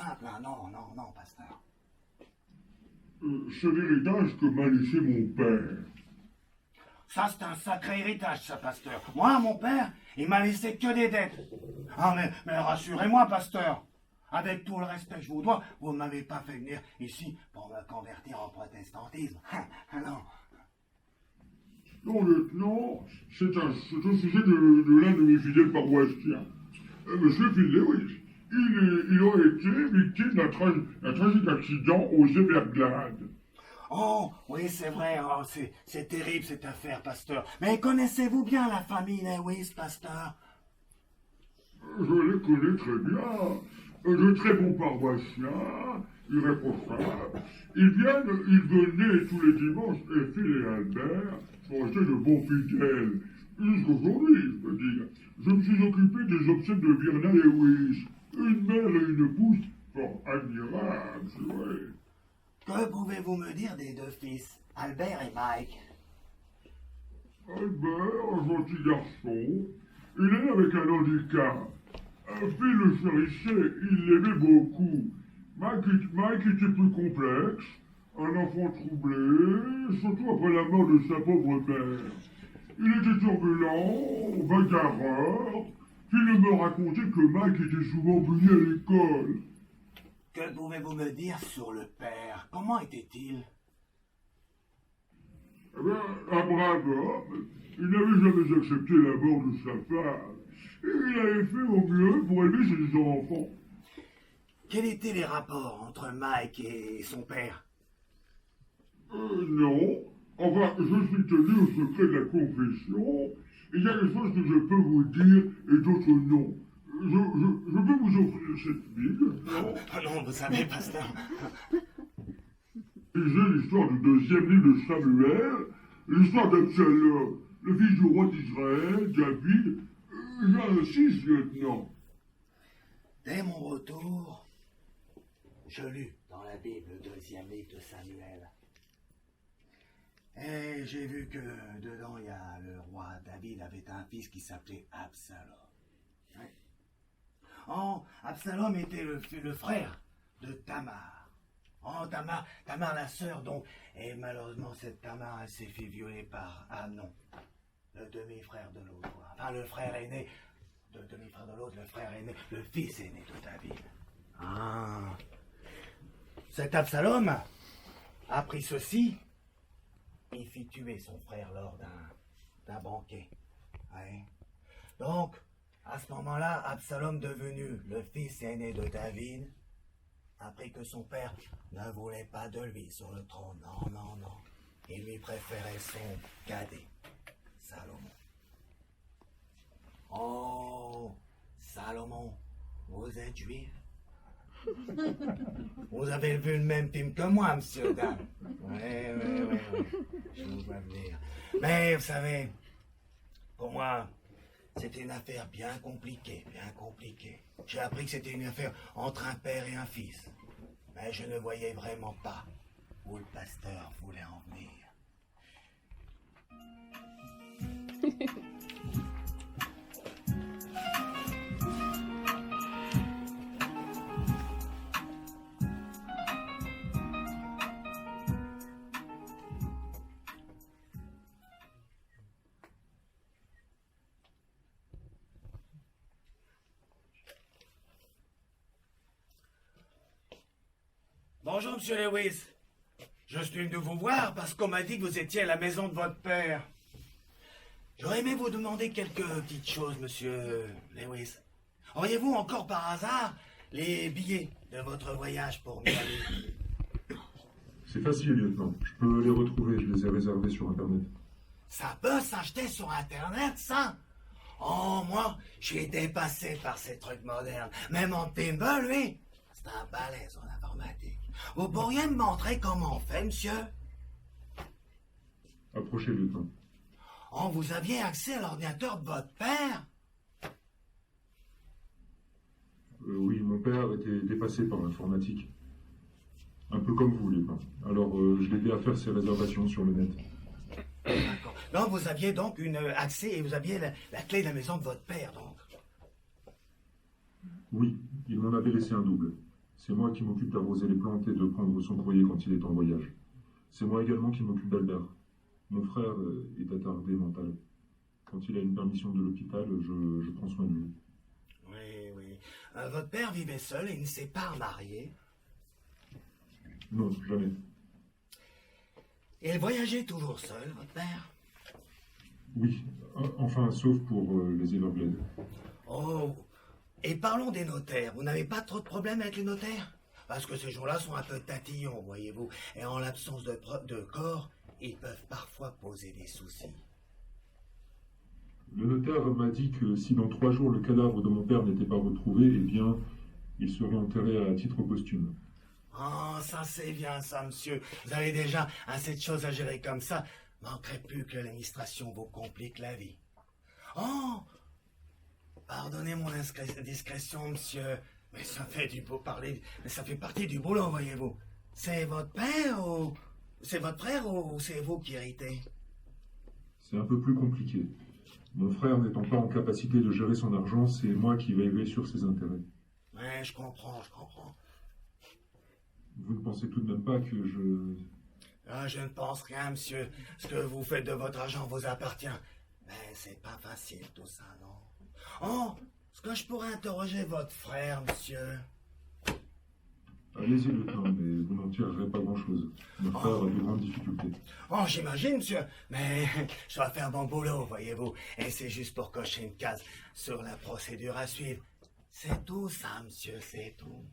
simple, hein. Non, non, non, pasteur. C'est l'héritage que m'a laissé mon père. Ça, c'est un sacré héritage, ça, pasteur. Moi, mon père, il m'a laissé que des dettes. Ah, mais rassurez-moi, pasteur. Avec tout le respect que je vous dois, vous ne m'avez pas fait venir ici pour me convertir en protestantisme. Ah, non. Non, lieutenant, c'est un sujet de l'un de mes fidèles paroissiens. Monsieur Phil Lewis, il a été victime d'un tragique accident aux Everglades. Oh, oui, c'est vrai, oh, c'est terrible cette affaire, pasteur. Mais connaissez-vous bien la famille Lewis, pasteur? Je les connais très bien. De très bons paroissiens, irréprochables. Ils venaient tous les dimanches, et Phil et Albert sont restés de bons fidèles. Jusqu'aujourd'hui, je veux dire. Je me suis occupé des obsèques de Virna Lewis. Une mère et une épouse fort admirables, c'est vrai. Que pouvez-vous me dire des deux fils, Albert et Mike? Albert, un gentil garçon, il est né avec un handicap. Phil le chérissait, il l'aimait beaucoup. Mike était plus complexe, un enfant troublé, surtout après la mort de sa pauvre mère. Il était turbulent, bagarreur. Phil me racontait que Mike était souvent puni à l'école. Que pouvez-vous me dire sur le père? Comment était-il? Eh bien, un brave homme, il n'avait jamais accepté la mort de sa femme. Et il avait fait au mieux pour élever ses enfants. Quels étaient les rapports entre Mike et son père? Non. Enfin, je suis tenu au secret de la confession. Il y a des choses que je peux vous dire et d'autres non. Je peux vous offrir cette Bible, non? Oh non, vous savez, pasteur. Lisez l'histoire du deuxième livre de Samuel, l'histoire d'Absalom, le fils du roi d'Israël, David. J'insiste, lieutenant. Dès mon retour, je lus dans la Bible le deuxième livre de Samuel. Et j'ai vu que dedans, il y a le roi David avait un fils qui s'appelait Absalom. Oui. Oh, Absalom était le frère de Tamar. Oh, Tamar la sœur, donc. Et malheureusement, cette Tamar, elle s'est fait violer par Amnon, le demi-frère de l'autre. Enfin, le frère aîné, le demi-frère de l'autre, le frère aîné, le fils aîné de David. Ah. Cet Absalom a pris ceci. Il fit tuer son frère lors d'un banquet. Ouais. Donc, à ce moment-là, Absalom, devenu le fils aîné de David, apprit que son père ne voulait pas de lui sur le trône. Non, non, non. Il lui préférait son cadet, Salomon. Oh, Salomon, vous êtes juif? Vous avez vu le même film que moi, monsieur Dan. Oui. Je vous vois venir. Mais vous savez, pour moi, c'était une affaire bien compliquée, bien compliquée. J'ai appris que c'était une affaire entre un père et un fils. Mais je ne voyais vraiment pas où le pasteur voulait en venir. Bonjour, monsieur Lewis. Je suis venu vous voir parce qu'on m'a dit que vous étiez à la maison de votre père. J'aurais aimé vous demander quelques petites choses, monsieur Lewis. Auriez-vous encore par hasard les billets de votre voyage pour Miami? C'est facile, lieutenant. Je peux les retrouver, je les ai réservés sur Internet. Ça peut s'acheter sur Internet, ça? Oh, moi, je suis dépassé par ces trucs modernes. Même en Timber, lui, c'est un balèze en informatique. Vous pourriez me montrer comment on fait, monsieur? Approchez, lieutenant. Oh, vous aviez accès à l'ordinateur de votre père? Oui, mon père était dépassé par l'informatique. Un peu comme vous, lieutenant. Alors, je l'ai aidé à faire ses réservations sur le net. D'accord. Donc, vous aviez donc accès et vous aviez la clé de la maison de votre père, donc? Oui, il m'en avait laissé un double. C'est moi qui m'occupe d'arroser les plantes et de prendre son courrier quand il est en voyage. C'est moi également qui m'occupe d'Albert. Mon frère est attardé mental. Quand il a une permission de l'hôpital, je prends soin de lui. Oui, oui. Votre père vivait seul et il ne s'est pas remarié. Non, jamais. Et il voyageait toujours seul, votre père? Oui, enfin, sauf pour les Everglades. Oh, et parlons des notaires. Vous n'avez pas trop de problèmes avec les notaires? Parce que ces gens-là sont un peu tatillons, voyez-vous. Et en l'absence de corps, ils peuvent parfois poser des soucis. Le notaire m'a dit que si dans 3 jours le cadavre de mon père n'était pas retrouvé, eh bien, il serait enterré à titre posthume. Oh, ça c'est bien ça, monsieur. Vous avez déjà assez de choses à gérer comme ça. Manquerait plus que l'administration vous complique la vie. Oh, pardonnez mon discrétion, monsieur. Mais ça fait du beau parler, mais ça fait partie du boulot, voyez-vous. C'est votre père ou... C'est votre frère ou c'est vous qui héritez? C'est un peu plus compliqué. Mon frère n'étant pas en capacité de gérer son argent, c'est moi qui veillerai sur ses intérêts. Ouais, je comprends, je comprends. Vous ne pensez tout de même pas que je... Ah, je ne pense rien, monsieur. Ce que vous faites de votre argent vous appartient. Mais c'est pas facile tout ça, non? Oh, est-ce que je pourrais interroger votre frère, monsieur? Allez-y, lieutenant, mais vous n'en tirerez pas grand-chose. Mon frère a de grandes difficultés. Oh, j'imagine, monsieur. Mais je dois faire mon boulot, voyez-vous. Et c'est juste pour cocher une case sur la procédure à suivre. C'est tout ça, monsieur, c'est tout.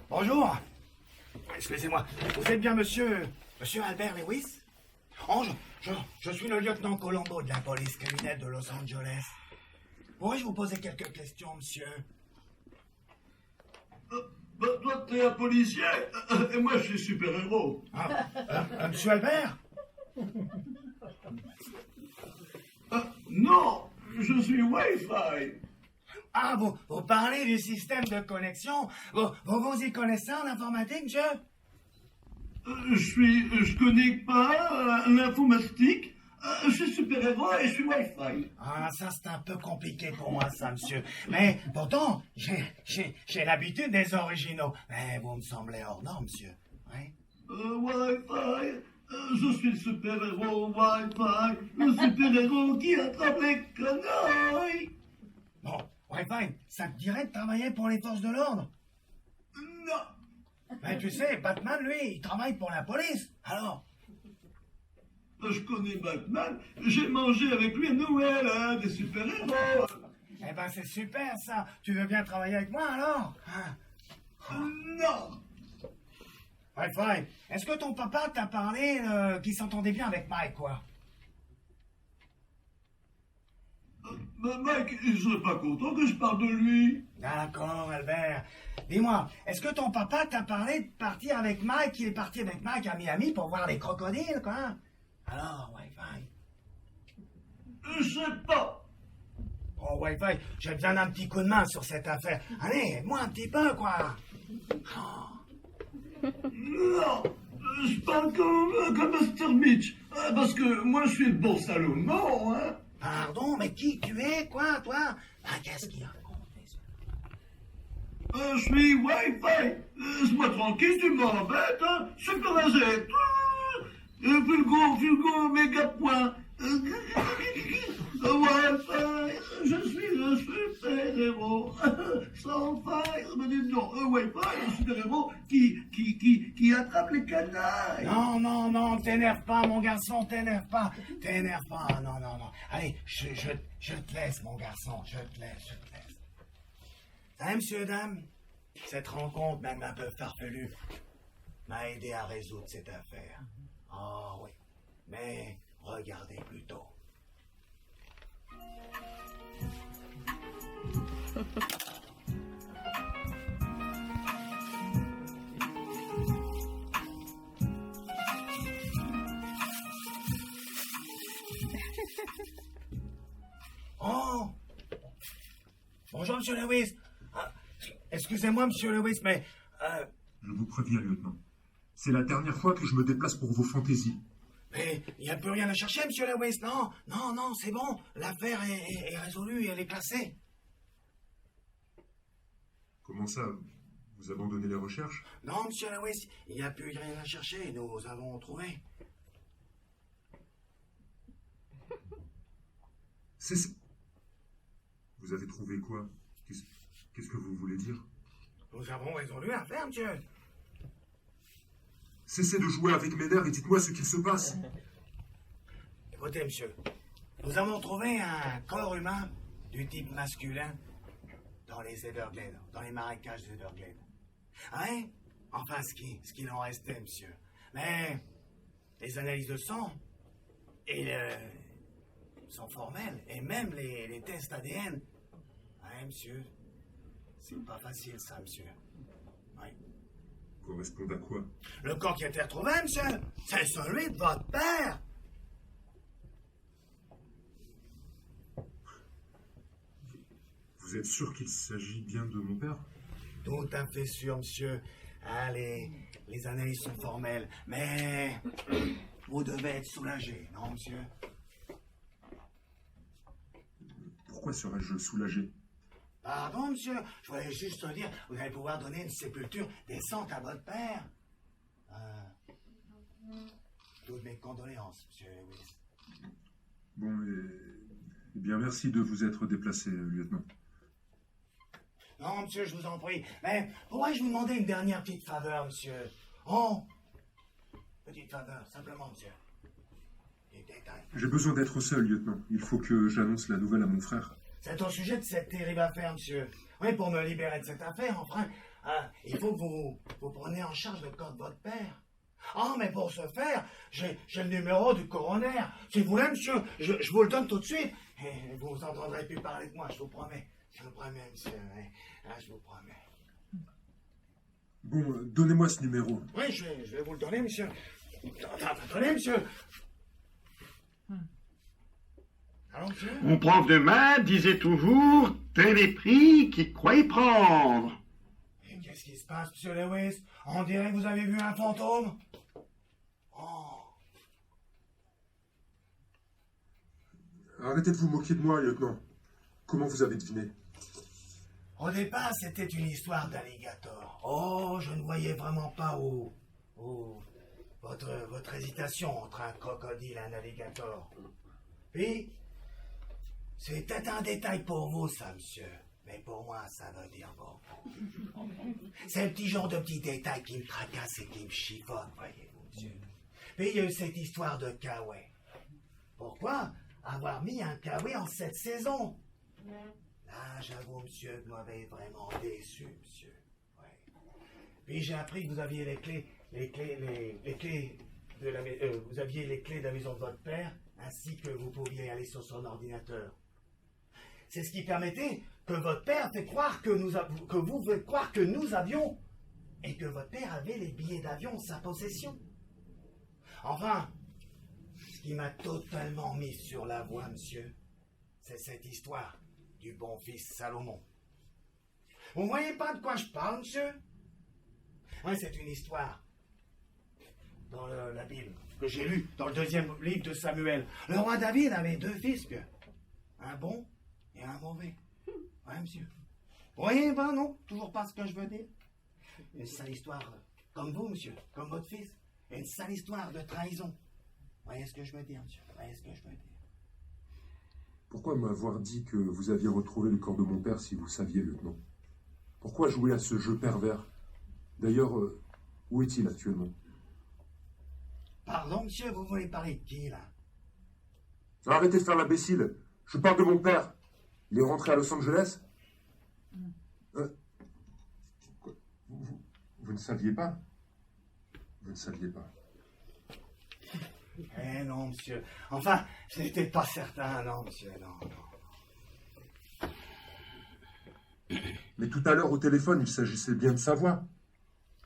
Bonjour. Excusez-moi. Vous êtes bien monsieur Albert Lewis? Oh, je suis le lieutenant Colombo de la police criminelle de Los Angeles. Pourrais-je vous poser quelques questions, monsieur? Toi, t'es un policier, et moi, je suis super-héros. Monsieur Albert? Non, je suis Wi-Fi. Ah, vous parlez du système de connexion? Vous y connaissez en informatique, monsieur? Je connais pas l'informatique. Je suis super-héros et je suis Wi-Fi. Ah, ça c'est un peu compliqué pour moi, ça, monsieur. Mais pourtant, j'ai l'habitude des originaux. Mais vous me semblez hors norme, monsieur. Oui? Wi-Fi, je suis le super-héros Wi-Fi, le super-héros qui attrape les canailles. Bon, Wi-Fi, ça te dirait de travailler pour les forces de l'ordre? Non, Mais tu sais, Batman, lui, il travaille pour la police. Alors? je connais Batman, j'ai mangé avec lui à Noël, hein, des super-héros. Eh ben, c'est super, ça. Tu veux bien travailler avec moi, alors? Hein? Non. Wi-Fi, est-ce que ton papa t'a parlé qu'il s'entendait bien avec Mike, quoi? Mike, il serait pas content que je parle de lui. D'accord, Albert. Dis-moi, est-ce que ton papa t'a parlé de partir avec Mike, qu'il est parti avec Mike à Miami pour voir les crocodiles, quoi? Alors, Wi-Fi. Je sais pas. Oh, Wi-Fi, j'ai besoin d'un petit coup de main sur cette affaire. Allez, aide-moi un petit peu, quoi. Oh. Non, je parle comme Master Mitch, parce que moi je suis le bon Salomon, hein. Pardon, mais qui tu es, quoi, toi? Ah, qu'est-ce qu'il raconte, Je suis Wi-Fi. Laisse-moi tranquille, tu m'embêtes, hein. Super AZ. Fulgo, méga point. Wi-Fi, je suis le super-héros. Sans faille, me dites non. Wi-Fi, le super-héros qui attrape les canailles. Non, t'énerve pas, mon garçon, t'énerve pas. Non. Allez, je te laisse, mon garçon, je te laisse. Hein, monsieur, dame, cette rencontre, même un peu farfelue, m'a aidé à résoudre cette affaire. Ah oui, mais regardez plutôt. Oh, Bonjour, monsieur Lewis. Ah, excusez-moi, monsieur Lewis, mais... Je vous préviens, lieutenant. C'est la dernière fois que je me déplace pour vos fantaisies. Mais il n'y a plus rien à chercher, monsieur Lewis. Non, non, non, c'est bon. L'affaire est résolue et elle est classée. Comment ça? Vous abandonnez les recherches? Non, monsieur Lewis, il n'y a plus rien à chercher. Nous avons trouvé. C'est ça. Vous avez trouvé quoi? Qu'est-ce que vous voulez dire? Nous avons résolu l'affaire, monsieur. Cessez de jouer avec mes nerfs et dites-moi ce qu'il se passe. Écoutez, monsieur, nous avons trouvé un corps humain du type masculin dans les Everglades, dans les marécages des Everglades. Hein? Enfin, ce qu'il en restait, monsieur. Mais les analyses de sang et sont formelles, et même les tests ADN. Hein, monsieur? C'est pas facile, ça, monsieur. Oui. Correspond à quoi? Le corps qui a été retrouvé, monsieur, c'est celui de votre père. Vous êtes sûr qu'il s'agit bien de mon père? Tout à fait sûr, monsieur. Ah, les analyses sont formelles, mais vous devez être soulagé, non, monsieur? Pourquoi serais-je soulagé? Pardon, monsieur, je voulais juste dire, vous allez pouvoir donner une sépulture décente à votre père. Toutes mes condoléances, monsieur Lewis. Bon, eh bien, merci de vous être déplacé, lieutenant. Non, monsieur, je vous en prie. Mais pourrais-je vous demander une dernière petite faveur, monsieur? Oh! Petite faveur, simplement, monsieur. Des détails. J'ai besoin d'être seul, lieutenant. Il faut que j'annonce la nouvelle à mon frère. C'est au sujet de cette terrible affaire, monsieur. Oui, pour me libérer de cette affaire, enfin, il faut que vous preniez en charge le corps de votre père. Ah, mais pour ce faire, j'ai le numéro du coroner. Si vous voulez, monsieur, je vous le donne tout de suite. Et vous n'entendrez plus parler de moi, je vous promets. Je vous promets, monsieur. Je vous promets. Bon, donnez-moi ce numéro. Oui, je vais vous le donner, monsieur. Attendez, monsieur. Allons, monsieur. Mon prof de maths disait toujours « tel est pris qu'il croyait prendre ». Et qu'est-ce qui se passe, monsieur Lewis? On dirait que vous avez vu un fantôme. Oh. Arrêtez de vous moquer de moi, lieutenant. Comment vous avez deviné? Au départ, c'était une histoire d'alligator. Oh, je ne voyais vraiment pas où votre hésitation entre un crocodile et un alligator. Puis, c'était un détail pour vous, ça, monsieur. Mais pour moi, ça veut dire beaucoup. C'est le petit genre de petits détails qui me tracasse et qui me chiffonne, voyez-vous, monsieur. Puis, il y a eu cette histoire de Kawaii. Pourquoi avoir mis un Kawaii en cette saison? Là, j'avoue, monsieur, que vous m'avez vraiment déçu, monsieur. Ouais. Puis j'ai appris que vous aviez les clés de la vous aviez les clés de la maison de votre père, ainsi que vous pouviez aller sur son ordinateur. C'est ce qui permettait que votre père fait croire que vous faites croire que nous avions, et que votre père avait les billets d'avion en sa possession. Enfin, ce qui m'a totalement mis sur la voie, monsieur, c'est cette histoire du bon fils Salomon. Vous ne voyez pas de quoi je parle, monsieur? Oui, c'est une histoire dans la Bible que j'ai lue dans le 2e livre de Samuel. Le roi David avait 2 fils, un bon et un mauvais. Oui, monsieur. Vous voyez pas, non? Toujours pas ce que je veux dire? Une sale histoire, comme vous, monsieur, comme votre fils. Une sale histoire de trahison. Vous voyez ce que je veux dire, monsieur? Vous voyez ce que je veux dire? Pourquoi m'avoir dit que vous aviez retrouvé le corps de mon père si vous saviez, lieutenant? Pourquoi jouer à ce jeu pervers? D'ailleurs, où est-il actuellement? Pardon, monsieur, vous voulez parler de qui, là? Arrêtez de faire l'imbécile. Je parle de mon père. Il est rentré à Los Angeles? Vous ne saviez pas? Vous ne saviez pas. Eh non, monsieur. Enfin, je n'étais pas certain, non, monsieur, non. Mais tout à l'heure, au téléphone, il s'agissait bien de sa voix.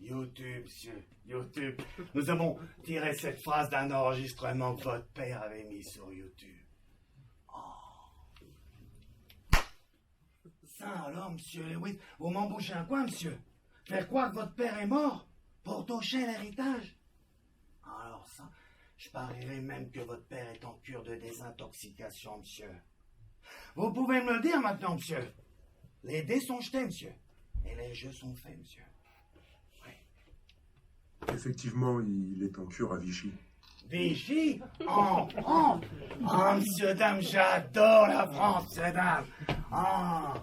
YouTube, monsieur, YouTube. Nous avons tiré cette phrase d'un enregistrement que votre père avait mis sur YouTube. Oh. Ça alors, monsieur Lewis, vous m'embouchez un coin, monsieur. Faire croire que votre père est mort pour toucher l'héritage. Alors ça, je parierais même que votre père est en cure de désintoxication, monsieur. Vous pouvez me le dire maintenant, monsieur. Les dés sont jetés, monsieur. Et les jeux sont faits, monsieur. Effectivement, il est en cure à Vichy. Vichy, en France. Oh, monsieur, dame, j'adore la France, monsieur, dame. Ah,